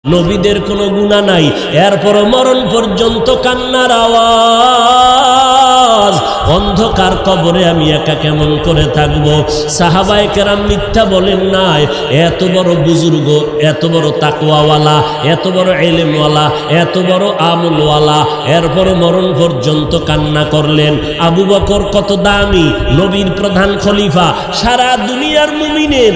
নবীদের কোনো গুনাহ নাই, এরপর মরণ পর্যন্ত কান্নার আওয়াজ। অন্ধকার কবরে আমি একা কেমন করে থাকব? সাহাবায়ে কেরাম মিথ্যা বলেন নাই। এত বড় বুজুর্গ, এত বড় তাকওয়াওয়ালা, এত বড় ইলমওয়ালা, এত বড় আমলওয়ালা, এরপর মরণ পর্যন্ত কান্না করলেন। আবু বকর কত দামি, নবীর প্রধান খলিফা। সারা দুনিয়ার মুমিনের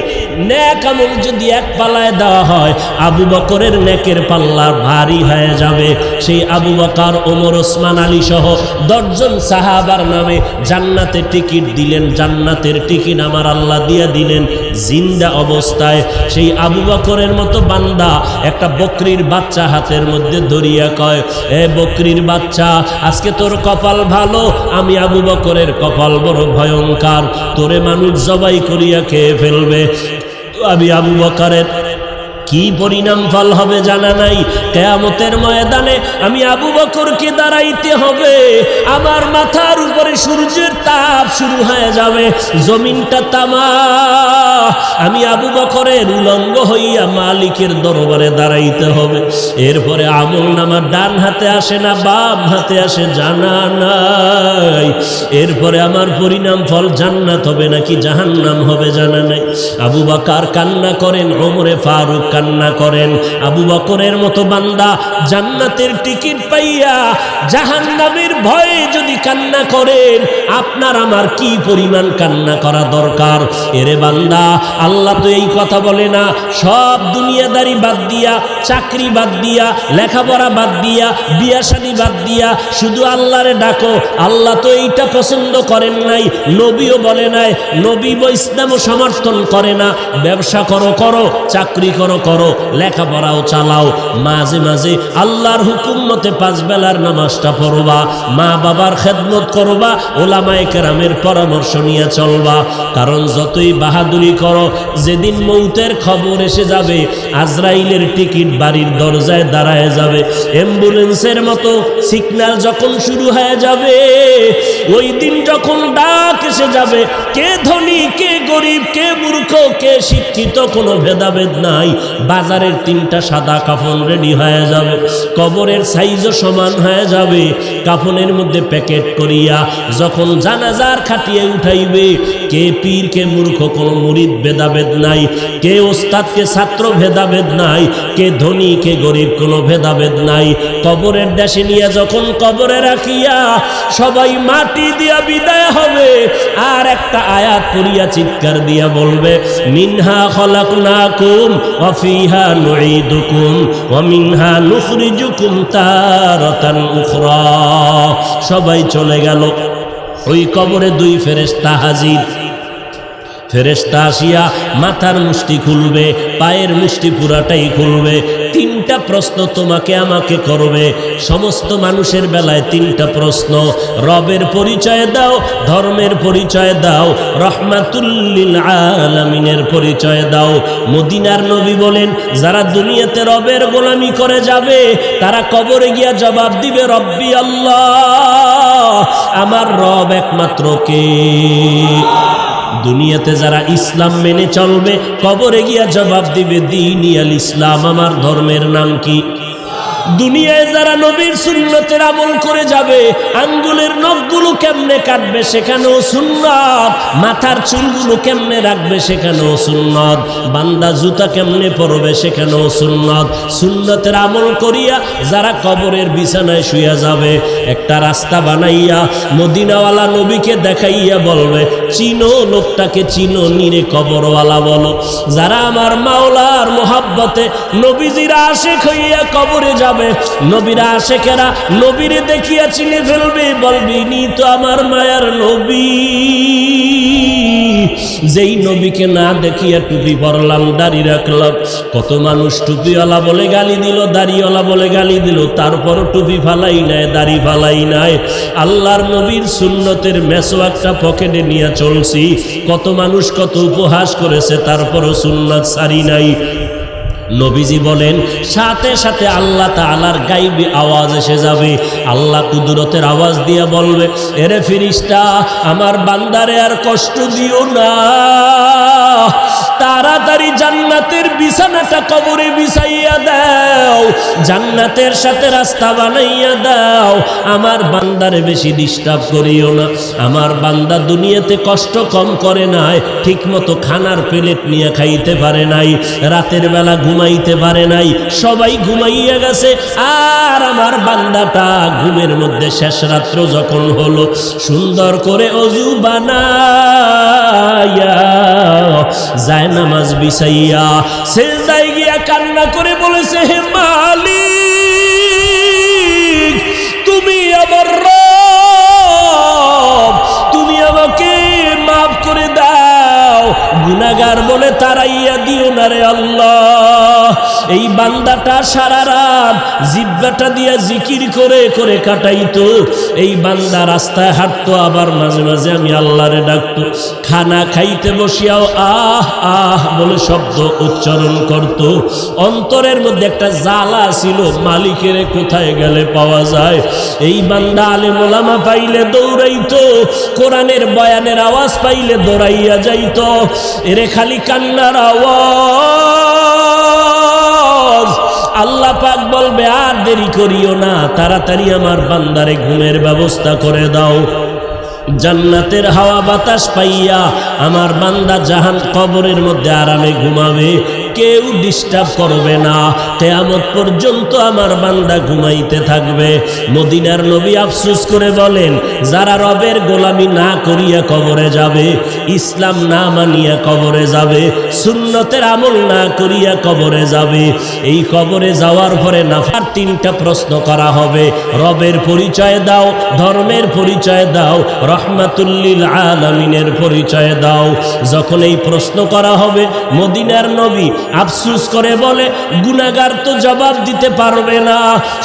নেক আমল যদি এক পাল্লায় দেওয়া হয়, আবু বকরের নেকের পাল্লা ভারী হয়ে যাবে। সেই আবু বকর, ওমর, ওসমান, আলী সহ 10 জন সাহাবার নামে জান্নাতের টিকিট দিলেন। জান্নাতের টিকিট আমার আল্লাহ দিয়া দিলেন জিন্দা অবস্থায়। সেই আবু বকরের মতো বান্দা একটা বকরির বাচ্চা হাতের মধ্যে ধরিয়া কয়, এ বকরির বাচ্চা, আজকে তোর কপাল ভালো, আমি আবু বকরের কপাল বড় ভয়ঙ্কর, তোরে মানুষ জবাই করিয়া খেয়ে ফেলবে। আমি আবু বকরের কি পরিণাম ফল হবে জানা নাই। কিয়ামতের ময়দানে আমি আবু বকরকে দাঁড়াইতে হবে, আমার মাথার উপরে সূর্যের তাপ শুরু হয়ে যাবে, জমিনটা তামা। আমি আবু বকরের উলঙ্গ হইয়া মালিকের দরবারে দাঁড়াইতে হবে। এরপরে আমলনামা ডান হাতে আসে না বাম হাতে আসে জানা নাই। এরপরে আমার পরিণাম ফল জান্নাত হবে নাকি জাহান্নাম হবে জানা নাই। আবু বকর কান্না করেন, ওমরে ফারুক কান্না করেন। আবু বকরের মতো বান্দা জান্নাতের টিকিট পাইয়া জাহান্নামের ভয়ে যদি কান্না করেন, আপনার আমার কি পরিমাণ কান্না করা দরকার। এরে বান্দা, আল্লাহ তো এই কথা বলে না, সব দুনিয়াদারি বাদ দিয়া, চাকরি বাদ দিয়া, লেখাপড়া বাদ দিয়া, বিয়া শাদী বাদ দিয়া শুধু আল্লাহরে ডাকো। আল্লাহ তো এইটা পছন্দ করেন নাই, নবীও বলে নাই, নবী ইসলামও সমর্থন করে না। ব্যবসা করো করো, চাকরি করো করো, লেখাপড়াও চালাও, মাঝে মাঝে আল্লাহর হুকুম মতে 5 বেলার নামাজটা পড়বা, মা বাবার খেদমত করবা, ওলামায়ে কেরামের পরামর্শ নিয়ে চলবা। কারণ যতই বাহাদুরি করো, যেদিন মৌতের খবর এসে যাবে, আজরাইলের টিকিট বাড়ির দরজায় দাঁড়ায় যাবে। অ্যাম্বুলেন্সের মতো সিগন্যাল যখন শুরু হয়ে যাবে, ওই দিন যখন ডাক এসে যাবে, কে ধনী কে গরিব, কে মূর্খ কে শিক্ষিত কোনো ভেদাভেদ নাই। বাজারের 3টা সাদা কাফন রেডি হয়ে যাবে, কবরের সাইজও সমান হয়ে যাবে। কাফনের মধ্যে প্যাকেট করিয়া যখন জানাজার খাটিয়ে উঠাইবে, কে পীর কে মূর্খ কোনো মুরিদ ভেদাভেদ নাই, কে ওস্তাদ কে ছাত্র ভেদাভেদ নাই, কে ধনী কে গরিব কোনো ভেদাভেদ নাই। কবরের দেশে নিয়ে যখন কবরে রাখিয়া সবাই মাটি দিয়া বিদায় হবে, আর একটা আয়াত পড়িয়া চিৎকার দিয়া বলবে, মিনহা খলাকনাকুম ওয়া ফিহা নুঈদুকুম ওয়া মিনহা নুখরিজুকুম তারাতান উখরা। সবাই চলে গেল। ওই কবরে 2 ফেরেশতা হাজির। ফেরেশতা আসিয়া মাথার মুষ্টি খুলবে, পায়ের মুষ্টি পুরাটাই খুলবে। 3টা প্রশ্ন তোমাকে আমাকে করবে। সমস্ত মানুষের বেলায় 3টা প্রশ্ন। রবের পরিচয় দাও, ধর্মের পরিচয় দাও, রহমাতুল লিল আলামিনের পরিচয় দাও। মদিনার নবী বলেন, যারা দুনিয়াতে রবের গোলামি করে যাবে, তারা কবরে গিয়া জবাব দিবে, রব্বি আল্লাহ, আমার রব একমাত্র কে? দুনিয়াতে যারা ইসলাম মেনে চলবে, কবরে গিয়া জবাব দিবে, দীনিয়াল ইসলাম, আমার ধর্মের নাম কি? দুনিয়ায় যারা নবীর সুন্নতের আমল করে যাবে, আঙ্গুলের নখগুলো কেমনে কাটবে সেখানেও সুন্নত, মাথার চুলগুলো কেমনে রাখবে সেখানেও সুন্নত, বান্দা জুতা কেমনে পরবে সেখানেও সুন্নত। সুন্নতের আমল করিয়া যারা কবরের বিছানায় শুয়ে যাবে, একটা রাস্তা বানাইয়া মদিনাওয়ালা নবীকে দেখাইয়া বলবে, চিনো লোকটাকে, চিনো নিরে কবরওয়ালা বলো। যারা আমার মাওলার মোহাব্বতে নবীজির আশিক হইয়া কবরে যাবে, নবীরা আশেকেরা নবীরে দেখিয়া চিনে ফেলবে, বলবি নি তো আমার মায়ার নবী। যেই নবীকে না দেখিয়া টুপি পরলাম, দাড়ি রাখলাম, কত মানুষ টুপিওয়ালা বলে গালি দিল, দাড়িওয়ালা বলে গালি দিল, তারপরও টুপি ফালাই নাই, দাড়ি ফালাই নাই। আল্লাহর নবীর সুন্নতের মেসওয়াকটা পকেটে নিয়ে চলছি, কত মানুষ কত উপহাস করেছে, তারপরও সুন্নাত সারি নাই। নবীজি বলেন, সাথে সাথে আল্লাহ তাআলার গায়বী আওয়াজ এসে যাবে। আল্লাহ কুদরতের আওয়াজ দিয়া বলবে, এরে ফেরেশতা, আমার বান্দারে আর কষ্ট দিও না, তাড়াতাড়ি জান্নাতের বিছানাটা কবরে বিছাইয়া দেয়। জান্নাতের সাথে রাস্তা বানাইয়া দাও। আমার বান্দারে বেশি ডিস্টার্ব করিও না। আমার বান্দা দুনিয়াতে কষ্ট কম করে নাই, ঠিক মতো খানার প্লেট নিয়ে খাইতে পারে নাই, রাতের বেলা ঘুমাইতে পারে নাই, সবাই ঘুমাইয়া গেছে। আর আমার বান্দাটা ঘুমের মধ্যে শেষ রাত্র যখন হলো, সুন্দর করে অজু বানাইয়া যায় নামাজ বিছাইয়া সিজদায় গিয়া কান্না করে বলেছে, হে মালিক, তুমি আমার রব, তুমি আমাকে মাফ করে দাও, গুনাহগার বলে তাড়াইয়া দিও না রে আল্লাহ। এই বান্দাটা সারা রাত জিহ্বাটা দিয়া জিকির করে করে কাটাইতো। এই বান্দা রাস্তায় হাঁটতো, আবার মাঝে মাঝে আমি আল্লাহরে ডাকতো। খানা খাইতে বসিয়াও আহ আহ বলে শব্দ উচ্চারণ করত। অন্তরের মধ্যে একটা জ্বালা ছিল, মালিকের কোথায় গেলে পাওয়া যায়। এই বান্দা আলেম ওলামা পাইলে দৌড়াইতো, কোরআনের বয়ানের আওয়াজ পাইলে দৌড়াইয়া যাইত। এরে খালি কান্নার আওয়াজ। আল্লাহ পাক বলবে, আর দেরি করিও না, তাড়াতাড়ি আমার বান্দারে ঘুমের ব্যবস্থা করে দাও। জান্নাতের হাওয়া বাতাস পাইয়া আমার বান্দা জাহান কবরের মধ্যে আরামে ঘুমাবে, কেউ ডিস্টার্ব করবে না। কিয়ামত পর্যন্ত আমার বান্দা ঘুমাইতে থাকবে। মদিনার নবী আফসোস করে বলেন, যারা রবের গোলামি না করিয়া কবরে যাবে, ইসলাম না মানিয়া কবরে যাবে, সুন্নতের আমল না করিয়া কবরে যাবে, এই কবরে যাওয়ার পরে নাফার তিনটা প্রশ্ন করা হবে। রবের পরিচয় দাও, ধর্মের পরিচয় দাও, রহমাতুল্লিল আলামিনের পরিচয় দাও। যখন এই প্রশ্ন করা হবে, মদিনার নবী আফসোস করে বলে, গুনাহগার তো জবাব দিতে পারবে না,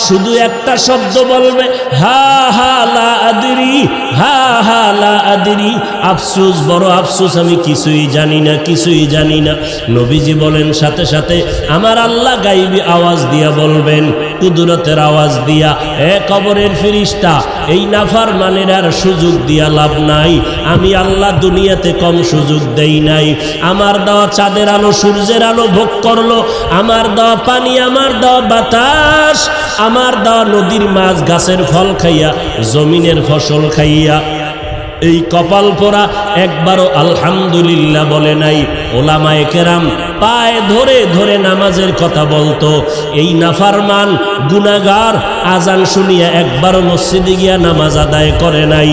শুধু একটা শব্দ বলবে, হা হা লা আদরি, হা হা লা আদরি। আফসোস, বড় আফসোস, আমি কিছুই জানি না, কিছুই জানি না। নবীজি বলেন, সাথে সাথে আমার আল্লাহ গাইবী আওয়াজ দিয়া বলবেন, কুদরতের আওয়াজ দিয়া, এ কবরের ফেরেশতা, এই নাফরমানের আর সুযোগ দিয়া লাভ নাই। আমি আল্লাহ দুনিয়াতে কম সুযোগ দেই নাই। আমার দেওয়া চাঁদের আলো, সূর্যের আলো ভোগ করলো, আমার দেওয়া পানি, আমার দেওয়া বাতাস, আমার দেওয়া নদীর মাছ, গাছের ফল খাইয়া, জমিনের ফসল খাইয়া, এই কপাল পোড়া একবারও আলহামদুলিল্লাহ বলে নাই। ওলামায়ে কেরাম পায়ে ধরে ধরে নামাজের কথা বলতো। এই নাফরমান গুনাহগার আজান শুনিয়া একবারও মসজিদে গিয়া নামাজ আদায় করে নাই।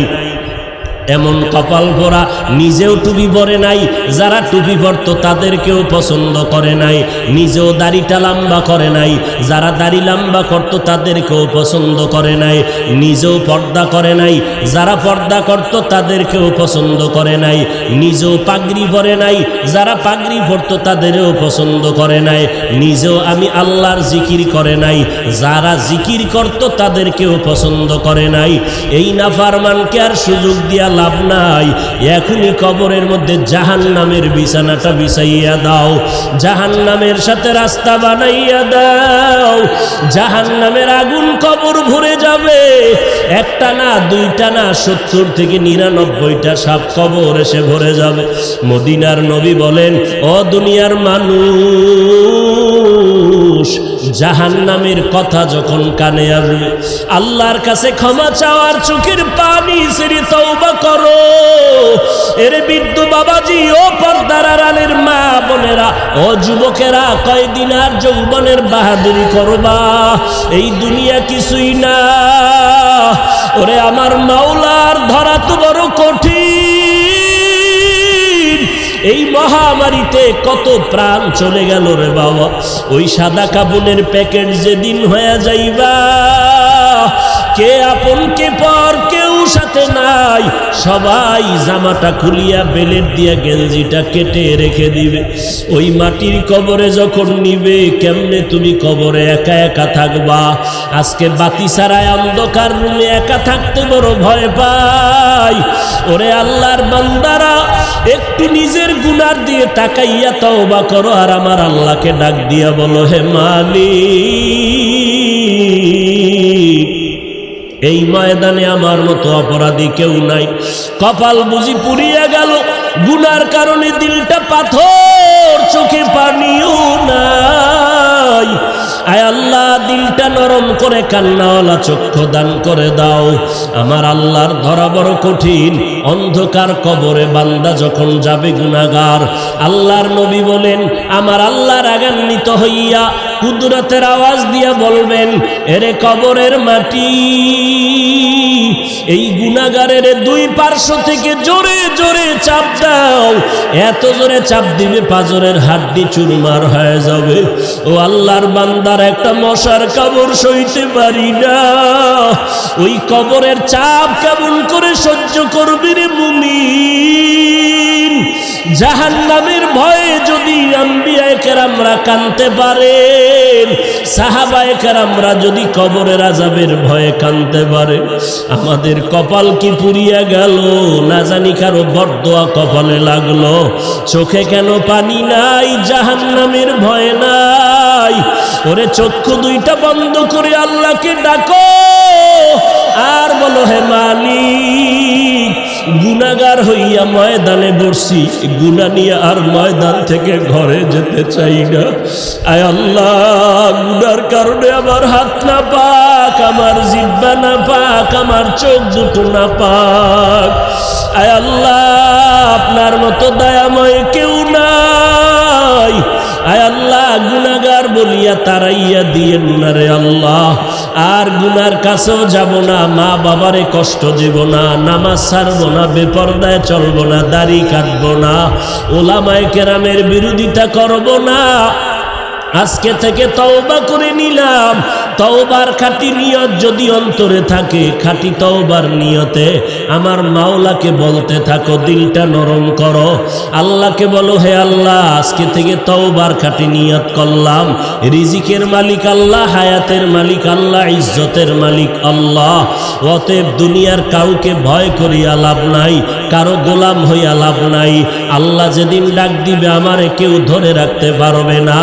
এমন কপাল ভরা, নিজেও টুপি পরে নাই, যারা টুপি পরতো তাদেরকেও পছন্দ করে নাই, নিজেও দাড়িটা লম্বা করে নাই, যারা দাড়ি লম্বা করতো তাদেরকেও পছন্দ করে নাই, নিজেও পর্দা করে নাই, যারা পর্দা করতো তাদেরকেও পছন্দ করে নাই, নিজেও পাগড়ি পরে নাই, যারা পাগড়ি পরতো তাদেরও পছন্দ করে নাই, নিজেও আমি আল্লাহর জিকির করে নাই, যারা জিকির করতো তাদেরকেও পছন্দ করে নাই। এই নাফরমানকে আর সুযোগ দিয়া লাভ নাই। এখনই কবরের মধ্যে জাহান্নামের বিছানাটা বিছাইয়া দাও, জাহান্নামের সাথে রাস্তা বানাইয়া দাও। জাহান্নামের আগুন কবর ভরে যাবে, একটা না, দুইটা না, 70 থেকে 99টা সাপ কবর এসে ভরে যাবে। মদিনার নবী বলেন, ও দুনিয়ার মানুষ, জাহান্নামের কথা যখন কানে আসবে, আল্লাহর কাছে ক্ষমা চাওয়ার চোখের পানি ছেড়ে তওবা করো। এর বৃদ্ধ বাবাজি, ও পর্দার আড়ালের মা বোনেরা, ও যুবকেরা, কয়দিন আর যৌবনের বাহাদুরি করবা? এই দুনিয়া কিছুই না। ওরে আমার মাওলার ধরা তো বড় কঠিন। এই মহামারীতে কত প্রাণ চলে গেল রে বাবা। ওই সাদা কাপড়ের প্যাকেট যেদিন হয়ে যাইবা, কে আপন কে পর কেউ সাথে নাই, সবাই জামাটা খুলিয়া বেলেট দিয়া গেঞ্জিটা কেটে রেখে দিবে। ওই মাটির কবরে যখন নিবে, কেমনে তুমি কবরে একা একা থাকবা? আজকে বাতি ছাড়ায় অন্ধকার রুমে একা থাকতে বড় ভয় পাই। ওরে আল্লাহর বান্দারা, একটু নিজের গুনার দিয়ে তাকাইয়া তওবা করো, আর আমার আল্লাহকে ডাক দিয়া বলো, হে মালিক, এই ময়দানে আমার মতো অপরাধী কেউ নাই। কপাল বুঝি পুড়িয়া গেল, গুনার কারণে দিলটা পাথর, চোখে পানিও নাই। আয় আল্লাহ দিলটা নরম করে কান্নাওয়ালা চক্ষু দান করে দাও। আমার আল্লাহর ধরা বড় কঠিন, অন্ধকার কবরে বান্দা যখন যাবে গুনাহগার, আল্লাহর নবী বলেন আমার আল্লাহ রাগান্বিত হইয়া কুদরতের আওয়াজ দিয়া বলবেন, এরে কবরের মাটি, এই গুনাহগারের দুই পার্শ্ব থেকে জোরে জোরে চাপ দাও। এত জোরে চাপ দিবে পাজরের হাড্ডি চুরমার হয়ে যাবে। ও আল্লাহর বান্দার একটা মশার কবর সইতে পারি না, ওই কবরের চাপ কেমন করে সহ্য করবি রে মুমিন? জাহান্নামের ভয়ে যদি আম্বিয়ায়ে কেরামরা কাঁদতে পারেন, সাহাবায়ে কেরামরা যদি কবরের আযাবের ভয়ে কাঁদতে পারে, আমাদের কপাল কি পুড়িয়া গেল? না জানি কারো বরদোয়া কপালে লাগলো। চোখে কেন পানি নাই? জাহান্নামের ভয় নাই। ওরে চক্ষু দুইটা বন্ধ করে আল্লাহকে ডাকো আর বলো, হে মালিক, গুনাহগার হইয়া ময়দানে বসছি, গুনাহ নিয়ে আর ময়দান থেকে ঘরে যেতে চাই না। আয় আল্লাহ, গুনার কারণে আমার হাত না পাক, আমার জিহ্বা না পাক, আমার চোখ দুটো না পাক। আয় আল্লাহ, আপনার মতো দয়াময় কেউ নাই। আয় আল্লাহ, গুনাহগার বলিয়া তারাইয়া দিয়েন না রে আল্লাহ। আর গুনার কাছেও যাব না, মা বাবারে কষ্ট দেব না, নামাজ ছাড়বো না, বেপরদায় চলবো না, দাড়ি কাটবো না, ওলামায়ে কেরামের বিরোধিতা করব না। আজকে থেকে তওবা করে নিলাম। তওবার খাঁটি নিয়ত যদি অন্তরে থাকে, খাঁটি তওবার নিয়তে আমার মাওলাকে বলতে থাকো, দিলটা নরম করো, আল্লাহকে বলো, হে আল্লাহ, আজকে থেকে তওবার খাঁটি নিয়ত করলাম। রিজিকের মালিক আল্লাহ, হায়াতের মালিক আল্লাহ, ইজ্জতের মালিক আল্লাহ। অতএব দুনিয়ার কাউকে ভয় করিয়া লাভ নাই, কারো গোলাম হইয়া লাভ নাই। আল্লাহ যেদিন ডাক দিবে আমারে কেউ ধরে রাখতে পারবে না।